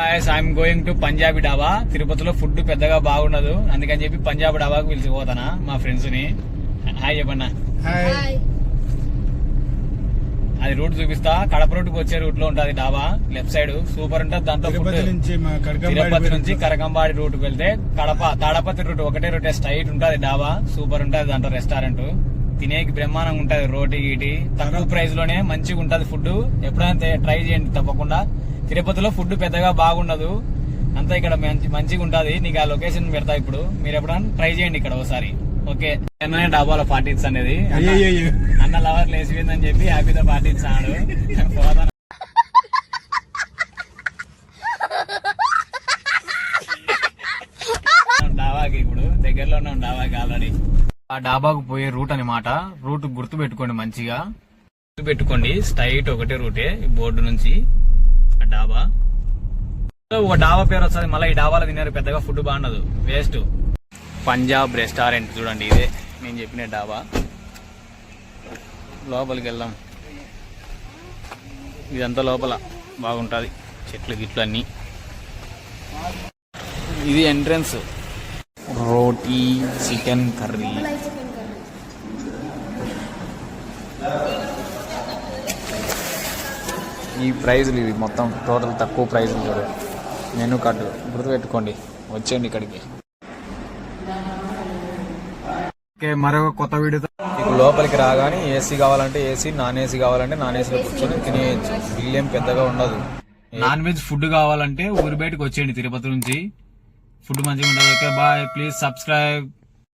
I'm going to Punjabi డాబా. తిరుపతిలో food పెద్దగా బాగుండదు, అందుకని చెప్పి పంజాబీ డాబాకు పిలిచిపోతానా మా ఫ్రెండ్స్ ని. హాయ్ చెప్పన్నా. అది రూట్ చూపిస్తా. కడప రూట్కి వచ్చే రూట్ లో ఉంటది డాబా, లెఫ్ట్ సైడ్ సూపర్ ఉంటది. దాంట్లో తిరుపతి నుంచి కరకంబాడి రూట్ కు వెళ్తే కడప తాడపత్రి రూట్ ఒకటే రూట్ స్ట్రైట్ ఉంటది డాబా, సూపర్ ఉంటది. దాంట్లో రెస్టారెంట్ తినేకి బ్రహ్మాండంగా ఉంటది. రోటీ గీటి తక్కువ ప్రైస్ లోనే మంచిగా ఉంటది ఫుడ్. ఎప్పుడైనా ట్రై చేయండి తప్పకుండా. తిరుపతిలో ఫుడ్ పెద్దగా బాగుండదు, అంతా ఇక్కడ మంచిగా ఉంటది. నీకు ఆ లొకేషన్ పెడతా ఇప్పుడు, మీరు ఎప్పుడైనా ట్రై చేయండి ఇక్కడ ఒకసారి. ఓకే, డాబాలో పార్టీస్ అనేది అన్న లవర్ లేసిపోయిందని చెప్పి హ్యాపీతో పార్టీస్తాడు. డాబాకి ఇప్పుడు దగ్గరలో ఉన్నాం డాబాకి ఆల్రెడీ. ఆ డాబాకు పోయే రూట్ అనమాట. రూట్ గుర్తు పెట్టుకోండి, మంచిగా గుర్తు పెట్టుకోండి. స్ట్రైట్ ఒకటే రూటే బోర్డు నుంచి ఆ డాబా. ఒక డాబా పేరు వస్తుంది, మళ్ళీ ఈ డాబాలో తిన్నారు పెద్దగా ఫుడ్ బాగుండదు, వేస్ట్. పంజాబ్ రెస్టారెంట్ చూడండి, ఇదే నేను చెప్పిన డాబా. లోపలికి వెళ్దాం. ఇదంతా లోపల బాగుంటుంది, చెట్లు గిట్లు అన్నీ. ఇది ఎంట్రన్స్. రోటీ చికెన్ కర్రీ. ఈ ప్రైజులు ఇవి మొత్తం టోటల్ తక్కువ ప్రైజులు చూడండి. మెనూ కార్డు గుర్తుపెట్టుకోండి, వచ్చేయండి ఇక్కడికి. ఓకే, మరొక కొత్త వీడియోతో మీకు లోపలికి రాగానే ఏసీ కావాలంటే ఏసీ, నాన్ ఏసీ కావాలంటే నాన్ ఏసీలో కూర్చొని తినేయచ్చు. బిల్ ఏం పెద్దగా ఉండదు. నాన్ వెజ్ ఫుడ్ కావాలంటే ఊరి బయటకు వచ్చేయండి. తిరుపతి నుంచి ఫుడ్ మంచిగా ఉంటుంది. Okay bye, please subscribe.